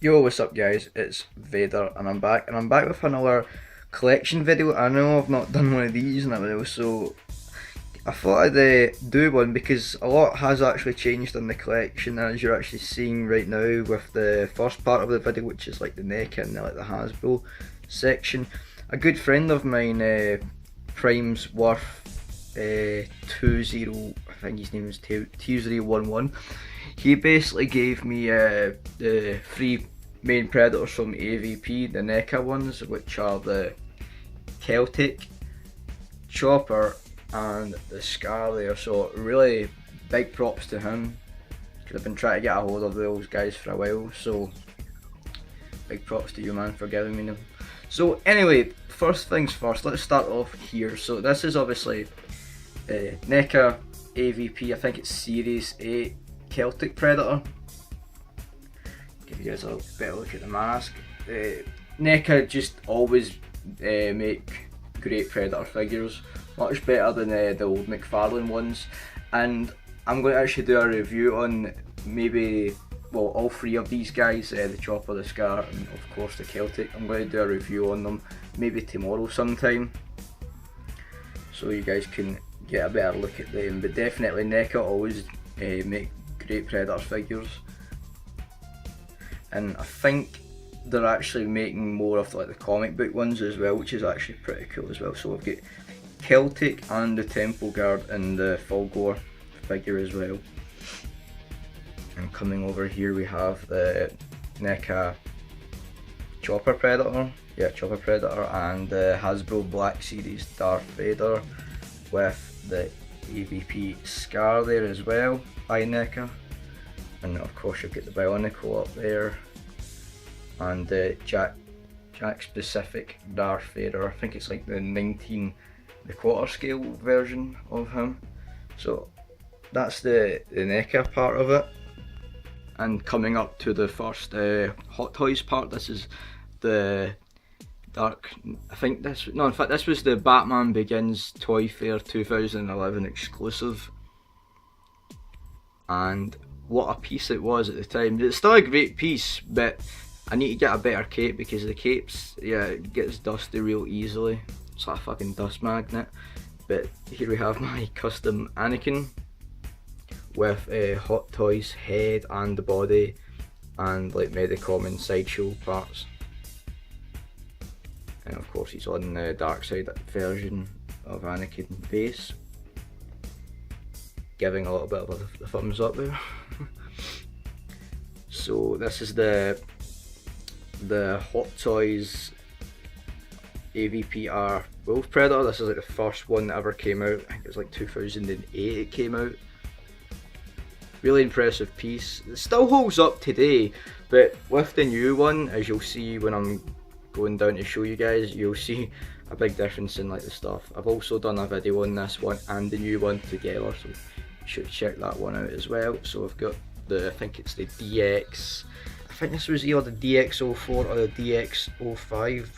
Yo, what's up guys? It's Vader and I'm back with another collection video. I know I've not done one of these in a while, so I thought I'd do one because a lot has actually changed in the collection, as you're actually seeing right now with the first part of the video, which is like the NECA and like the Hasbro section. A good friend of mine, Prime's Worth 20, I think his name is T011. He basically gave me the three main predators from AVP, the NECA ones, which are the Celtic, Chopper, and the Scar there. So really big props to him, because I've been trying to get a hold of those guys for a while. So big props to you, man, for giving me them. So anyway, first things first, let's start off here. So this is obviously NECA AVP, I think it's Series 8 Celtic Predator. Give you guys a better look at the mask. NECA just always make great Predator figures, much better than the old McFarlane ones. And I'm going to actually do a review on maybe, well, all three of these guys, the Chopper, the Scar, and of course the Celtic. I'm going to do a review on them maybe tomorrow sometime, so you guys can get a better look at them. But definitely NECA always make great Predator figures, and I think they're actually making more of like the comic book ones as well, which is actually pretty cool as well. So we've got Celtic and the Temple Guard and the Fulgore figure as well. And coming over here we have the NECA Chopper Predator, Chopper Predator, and the Hasbro Black Series Darth Vader with the AVP Scar there as well by NECA. And of course you've got the Bionicle up there, and the Jack specific Darth Vader. I think it's like the 19, the quarter scale version of him. So that's the NECA part of it. And coming up to the first Hot Toys part, this is the Dark, I think this, no, in fact this was the Batman Begins Toy Fair 2011 exclusive. And what a piece it was at the time. It's still a great piece, but I need to get a better cape, because the capes, it gets dusty real easily. It's like a fucking dust magnet. But here we have my custom Anakin with Hot Toys head and the body, and like Medicom and sideshow parts. And of course he's on the dark side version of Anakin base, giving a little bit of a thumbs up there. So this is the Hot Toys AVPR Wolf Predator. This is like the first one that ever came out. I think it was like 2008 it came out. Really impressive piece. It still holds up today, but with the new one, as you'll see when I'm going down to show you guys, you'll see a big difference in like the stuff. I've also done a video on this one and the new one together, so you should check that one out as well. So I've got the, I think it's the DX, I think this was either the DX04 or the DX05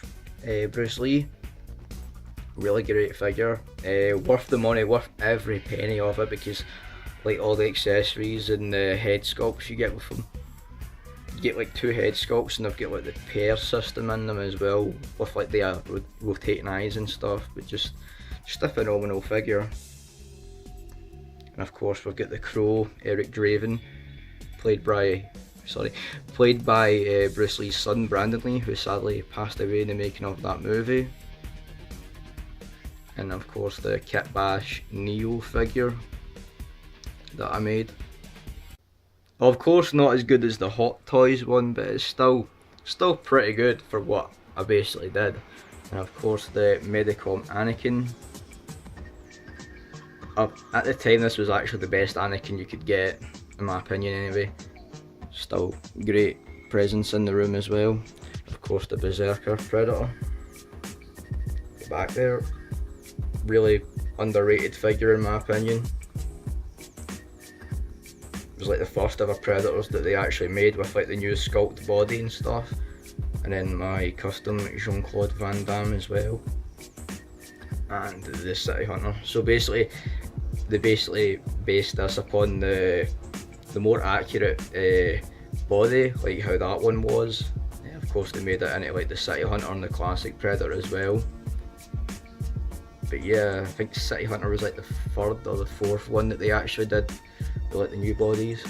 Bruce Lee. Really great figure, worth the money, worth every penny of it, because like all the accessories and the head sculpts you get with them. You get like 2 head sculpts, and they've got like the pair system in them as well, with like the rotating eyes and stuff. But just a phenomenal figure. And of course we've got the Crow, Eric Draven, played by Bruce Lee's son Brandon Lee, who sadly passed away in the making of that movie. And of course the Kit Bash Neo figure that I made. Of course not as good as the Hot Toys one, but it's still pretty good for what I basically did. And of course the Medicom Anakin. At the time this was actually the best Anakin you could get, in my opinion anyway. Still great presence in the room as well. Of course the Berserker Predator. Back there. Really underrated figure in my opinion. It was like the first ever Predators that they actually made with like the new sculpt body and stuff. And then my custom Jean-Claude Van Damme as well. And the City Hunter. So basically, they basically based this upon the more accurate body, like how that one was. Of course they made it into like the City Hunter and the classic Predator as well. But yeah, I think City Hunter was like the third or the fourth one that they actually did with like the new bodies.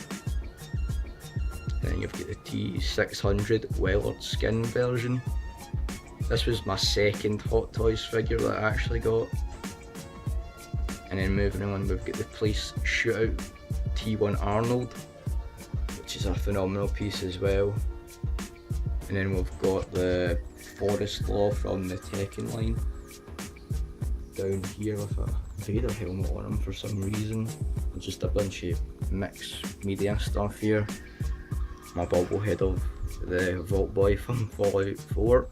Then you've got the T600 Wellard skin version. This was my second Hot Toys figure that I actually got. And then moving on, we've got the Police Shootout T1 Arnold, which is a phenomenal piece as well. And then we've got the Forest Law from the Tekken line down here with a Vader helmet on him for some reason. Just a bunch of mixed media stuff here. My bobblehead of the Vault Boy from Fallout 4.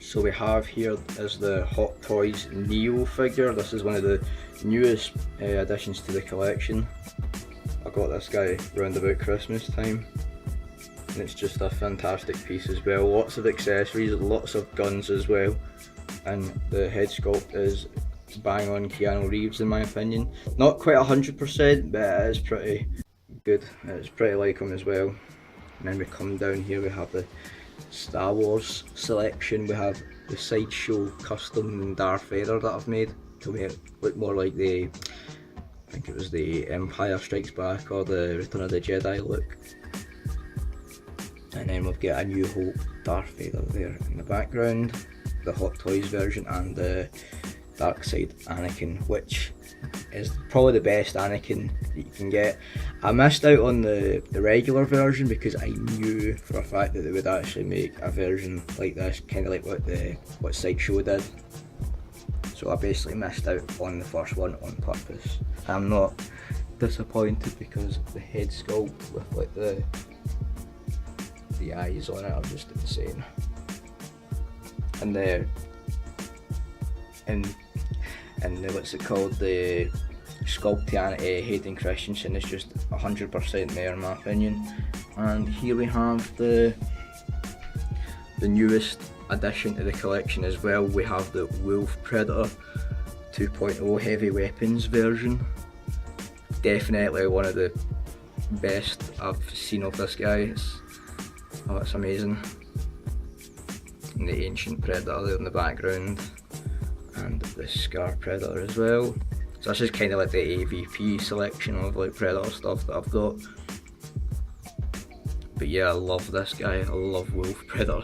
So we have here is the Hot Toys Neo figure. This is one of the newest additions to the collection. I got this guy around about Christmas time. And it's just a fantastic piece as well. Lots of accessories, lots of guns as well. And the head sculpt is bang on Keanu Reeves in my opinion. Not quite 100%, but it is pretty good. It's pretty like him as well. And then we come down here, we have the Star Wars selection. We have the Sideshow custom Darth Vader that I've made to make it look more like the, I think it was the Empire Strikes Back or the Return of the Jedi look. And then we've got a New Hope Darth Vader there in the background, the Hot Toys version, and the Dark Side Anakin, which is probably the best Anakin that you can get. I missed out on the regular version because I knew for a fact that they would actually make a version like this, kind of like what Sideshow did. So I basically missed out on the first one on purpose. I'm not disappointed because the head sculpt with like the eyes on it are just insane. And the what's it called, the sculpt Hayden Christensen is just 100% there in my opinion. And here we have the newest addition to the collection as well. We have the Wolf Predator 2.0 heavy weapons version. Definitely one of the best I've seen of this guy. It's amazing. And the Ancient Predator there in the background, and the Scar Predator as well. So this is kind of like the AVP selection of like Predator stuff that I've got. But yeah, I love this guy. I love Wolf Predator.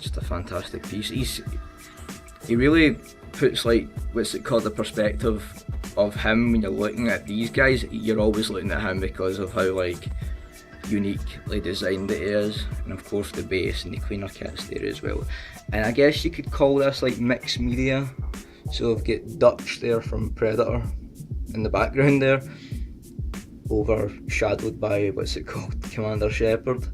Just a fantastic piece. He really puts like, what's it called, the perspective of him when you're looking at these guys. You're always looking at him because of how like uniquely designed it is, and of course the base and the cleaner kits there as well. And I guess you could call this like mixed media. So I've got Dutch there from Predator in the background there, overshadowed by what's it called, Commander Shepard.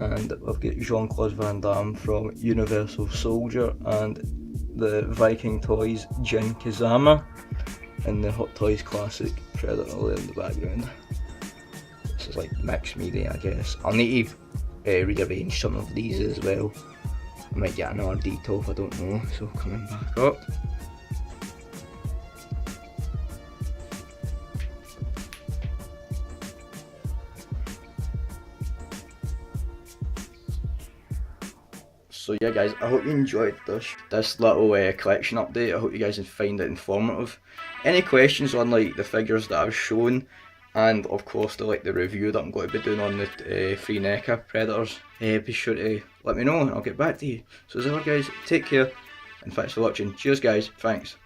And I've got Jean-Claude Van Damme from Universal Soldier, and the Viking Toys Jin Kazama, and the Hot Toys Classic Predator there in the background. This is like mixed media, I guess. I'll need to rearrange some of these as well. I might get another detail if I don't know. So coming back up. So yeah guys, I hope you enjoyed this little collection update. I hope you guys find it informative. Any questions on like the figures that I've shown, and of course the review that I'm going to be doing on the free NECA Predators, be sure to let me know and I'll get back to you. So as ever guys, take care and thanks for watching. Cheers guys, thanks.